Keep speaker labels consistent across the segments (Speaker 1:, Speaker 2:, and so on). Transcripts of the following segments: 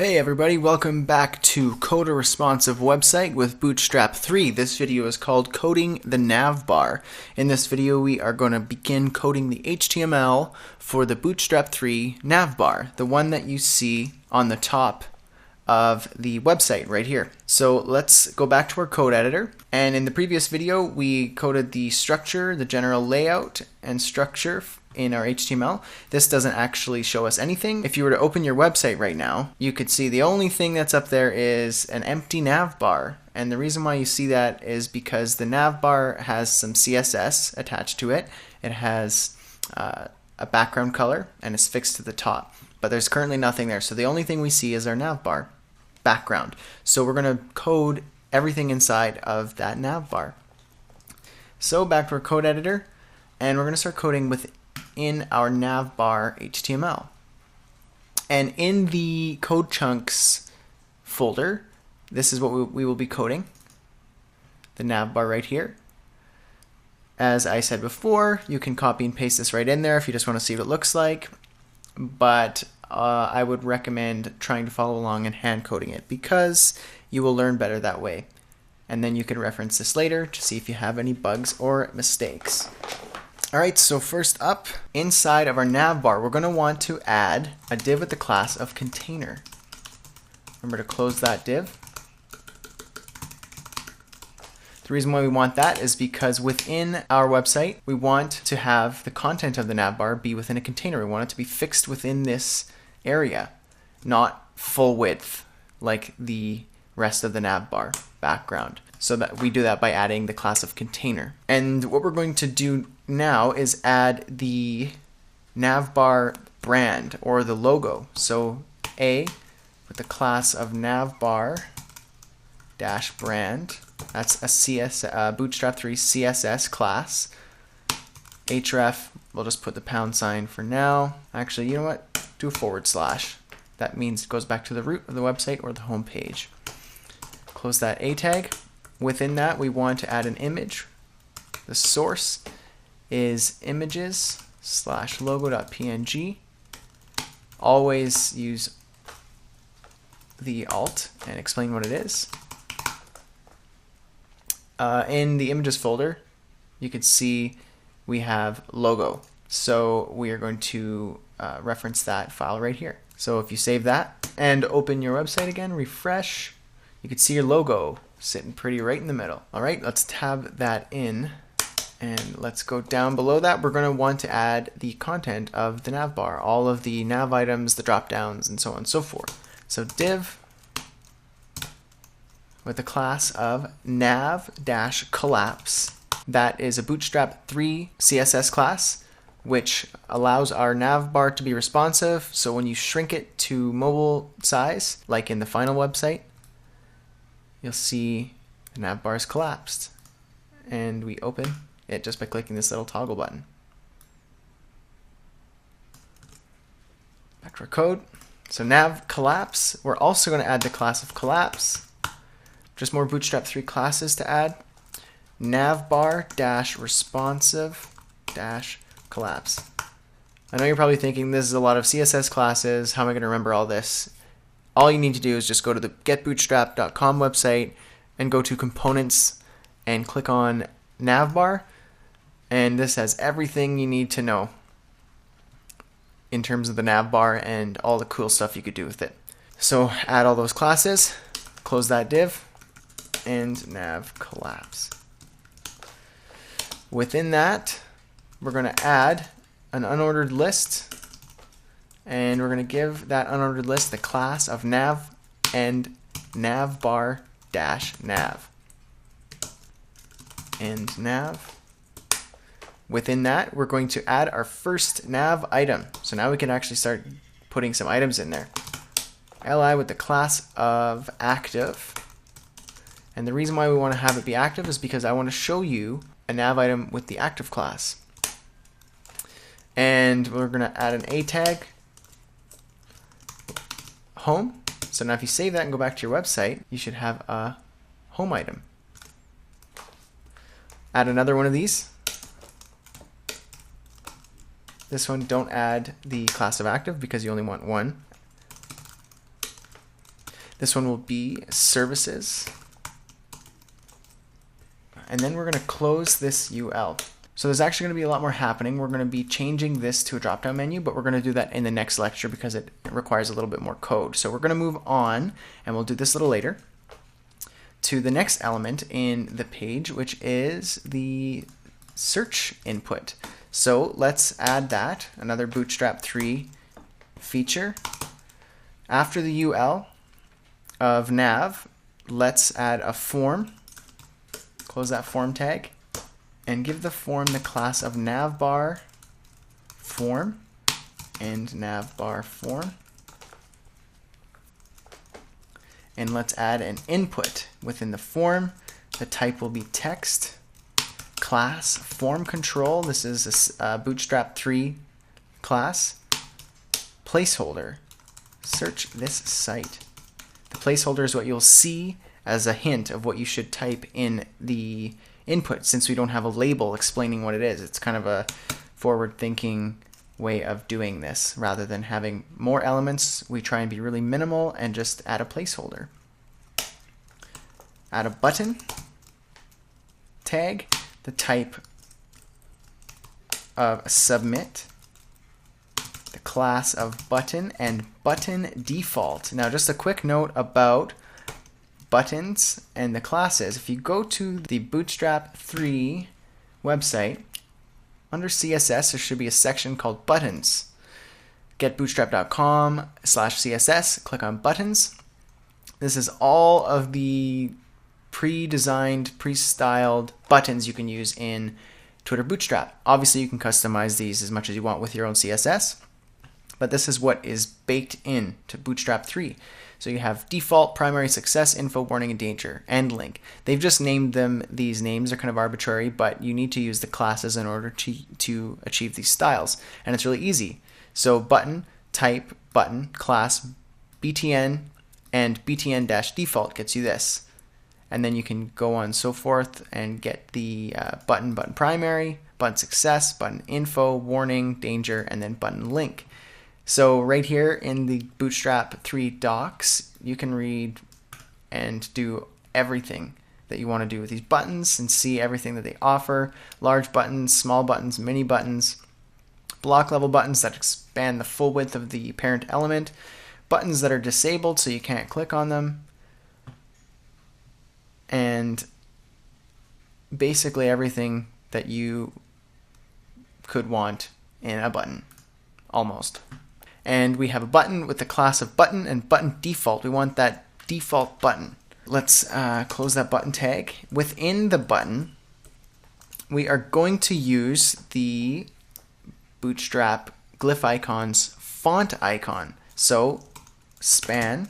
Speaker 1: Hey everybody, welcome back to Code a Responsive Website with Bootstrap 3. This video is called Coding the Navbar. In this video we are going to begin coding the HTML for the Bootstrap 3 navbar, the one that you see on the top of the website right here. So let's go back to our code editor, and in the previous video we coded the structure, the general layout and structure in our HTML. This doesn't actually show us anything. If you were to open your website right now, you could see the only thing that's up there is an empty navbar. And the reason why you see that is because the navbar has some CSS attached to it. It has a background color and is fixed to the top. But there's currently nothing there. So the only thing we see is our navbar background. So we're going to code everything inside of that navbar. So back to our code editor, and we're going to start coding within our navbar HTML. And in the code chunks folder, this is what we will be coding, the navbar right here. As I said before, you can copy and paste this right in there if you just want to see what it looks like, but I would recommend trying to follow along and hand coding it because you will learn better that way. And then you can reference this later to see if you have any bugs or mistakes. Alright, so first up, inside of our navbar, we're going to want to add a div with the class of container. Remember to close that div. The reason why we want that is because within our website, we want to have the content of the navbar be within a container. We want it to be fixed within this area, not full width like the rest of the navbar background. So that we do that by adding the class of container. And what we're going to do now is add the navbar brand or the logo. So A with the class of navbar dash brand. That's a Bootstrap 3 CSS class. href, we'll just put the £sign for now. Actually, you know what? Do a /. That means it goes back to the root of the website or the home page. Close that A tag. Within that, we want to add an image. The source is images/logo.png. Always use the alt and explain what it is. In the images folder, you can see we have logo. So we are going to reference that file right here. So if you save that and open your website again, refresh, you can see your logo sitting pretty right in the middle. All right, let's tab that in, and let's go down below that. We're going to want to add the content of the navbar, all of the nav items, the drop downs, and so on and so forth. So div with the class of nav-collapse. That is a Bootstrap 3 CSS class, which allows our navbar to be responsive. So when you shrink it to mobile size, like in the final website, you'll see the navbar is collapsed. And we open it just by clicking this little toggle button. Back to our code. So nav collapse, we're also going to add the class of collapse. Just more Bootstrap 3 classes to add. Navbar-responsive-collapse. I know you're probably thinking this is a lot of CSS classes. How am I going to remember all this? All you need to do is just go to the getbootstrap.com website and go to components and click on navbar, and this has everything you need to know in terms of the navbar and all the cool stuff you could do with it. So add all those classes, close that div, and nav collapse. Within that, we're going to add an unordered list, and we're going to give that unordered list the class of nav and navbar-nav. And nav. Within that, we're going to add our first nav item. So now we can actually start putting some items in there. Li with the class of active. And the reason why we want to have it be active is because I want to show you a nav item with the active class. And we're going to add an A tag, home. So now if you save that and go back to your website, you should have a home item. Add another one of these. This one, don't add the class of active because you only want one. This one will be services. And then we're going to close this UL. So there's actually going to be a lot more happening. We're going to be changing this to a drop-down menu, but we're going to do that in the next lecture because it requires a little bit more code. So we're going to move on, and we'll do this a little later, to the next element in the page, which is the search input. So let's add that, another Bootstrap 3 feature. After the UL of nav, let's add a form. Close that form tag and give the form the class of navbar form and navbar form. And let's add an input within the form. The type will be text. Class form control. This is a Bootstrap 3 class. Placeholder. Search this site. The placeholder is what you'll see as a hint of what you should type in the input, since we don't have a label explaining what it is. It's kind of a forward-thinking way of doing this. Rather than having more elements, we try and be really minimal and just add a placeholder. Add a button tag, the type of submit, the class of button, and button default. Now just a quick note about buttons and the classes. If you go to the Bootstrap 3 website, under CSS there should be a section called buttons. Get bootstrap.com/CSS, click on buttons. This is all of the pre-designed, pre-styled buttons you can use in Twitter Bootstrap. Obviously you can customize these as much as you want with your own CSS, but this is what is baked in to Bootstrap 3. So you have default, primary, success, info, warning, and danger, and link. They've just named them these names. They're kind of arbitrary, but you need to use the classes in order to achieve these styles. And it's really easy. So button, type, button, class, btn, and btn-default gets you this. And then you can go on so forth and get the button primary, button success, button info, warning, danger, and then button link. So right here in the Bootstrap 3 docs, you can read and do everything that you want to do with these buttons and see everything that they offer. Large buttons, small buttons, mini buttons, block level buttons that expand the full width of the parent element, buttons that are disabled so you can't click on them, and basically everything that you could want in a button, almost. And we have a button with the class of button and button default. We want that default button. Let's close that button tag. Within the button, we are going to use the Bootstrap glyph icons font icon. So span,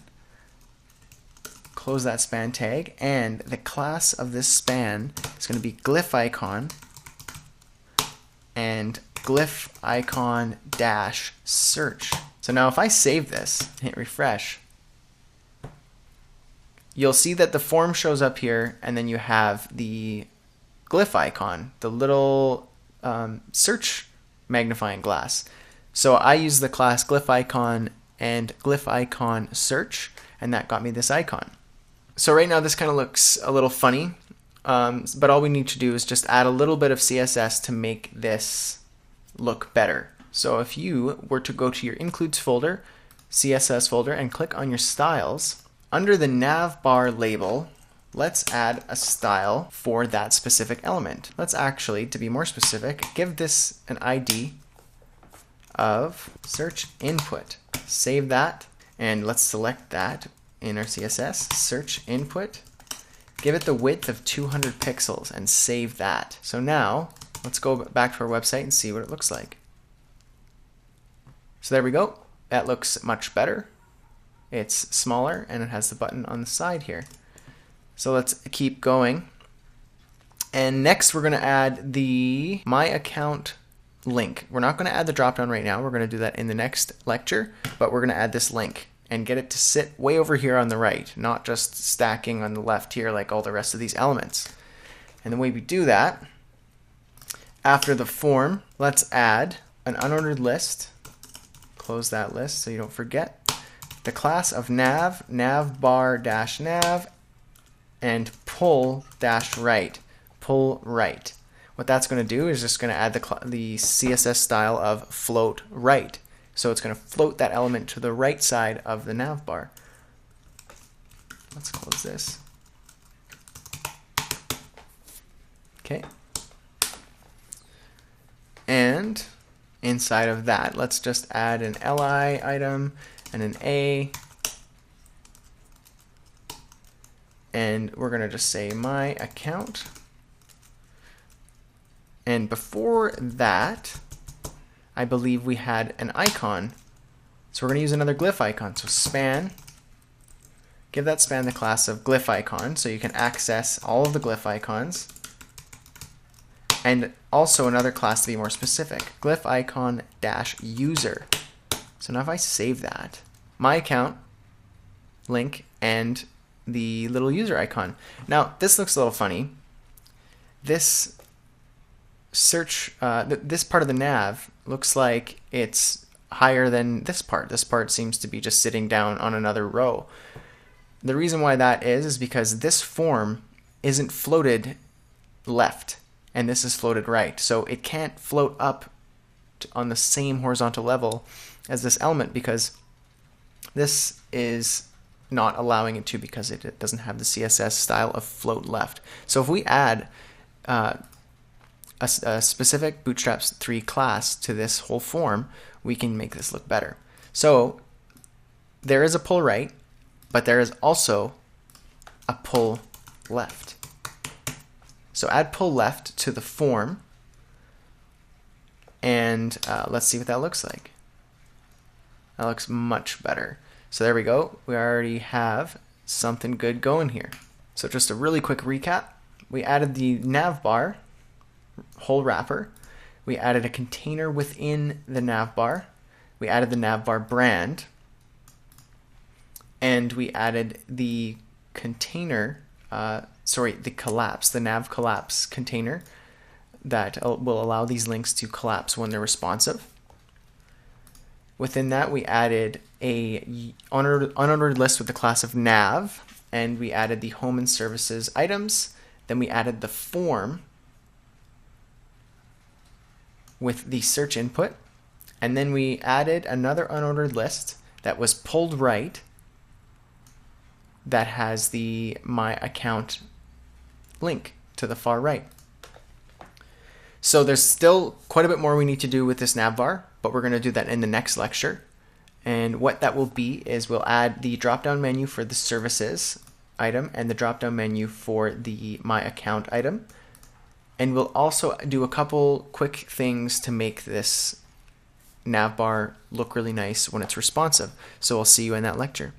Speaker 1: close that span tag, and the class of this span is going to be glyph icon and glyph icon dash search. So now if I save this, hit refresh, you'll see that the form shows up here, and then you have the glyph icon, the little search magnifying glass. So I use the class glyph icon and glyph icon search, and that got me this icon. So right now this kind of looks a little funny, but all we need to do is just add a little bit of CSS to make this look better. So if you were to go to your includes folder, CSS folder, and click on your styles, under the navbar label, let's add a style for that specific element. Let's actually, to be more specific, give this an ID of search input. Save that, and let's select that in our CSS, search input. Give it the width of 200 pixels and save that. So now let's go back to our website and see what it looks like. So there we go. That looks much better. It's smaller and it has the button on the side here. So let's keep going. And next we're going to add the My Account link. We're not going to add the dropdown right now. We're going to do that in the next lecture, but we're going to add this link and get it to sit way over here on the right, not just stacking on the left here like all the rest of these elements. And the way we do that, after the form, let's add an unordered list. Close that list so you don't forget. the class of navbar-nav, and pull-right. Pull right. What that's going to do is just going to add the CSS style of float right. So it's going to float that element to the right side of the navbar. Let's close this. Okay. And inside of that, let's just add an li item and an a. And we're going to just say my account. And before that, I believe we had an icon. So we're going to use another glyph icon. So span, give that span the class of glyph icon so you can access all of the glyph icons. And also another class to be more specific, glyph icon -user. So now if I save that, my account, link, and the little user icon. Now this looks a little funny. This search, this part of the nav looks like it's higher than this part. This part seems to be just sitting down on another row. The reason why that is because this form isn't floated left and this is floated right. So it can't float up on the same horizontal level as this element because this is not allowing it to because it doesn't have the CSS style of float left. So if we add a specific Bootstrap 3 class to this whole form, we can make this look better. So there is a pull right, but there is also a pull left. So add pull left to the form, and let's see what that looks like. That looks much better. So there we go. We already have something good going here. So just a really quick recap. We added the navbar whole wrapper. We added a container within the navbar. We added the navbar brand. And we added the container, the collapse, the nav collapse container that will allow these links to collapse when they're responsive. Within that, we added a unordered list with the class of nav, and we added the home and services items. Then we added the form with the search input, and then we added another unordered list that was pulled right that has the my account link to the far right. So there's still quite a bit more we need to do with this navbar, but we're going to do that in the next lecture. And what that will be is we'll add the drop-down menu for the services item and the drop-down menu for the my account item. And we'll also do a couple quick things to make this navbar look really nice when it's responsive. So I'll see you in that lecture.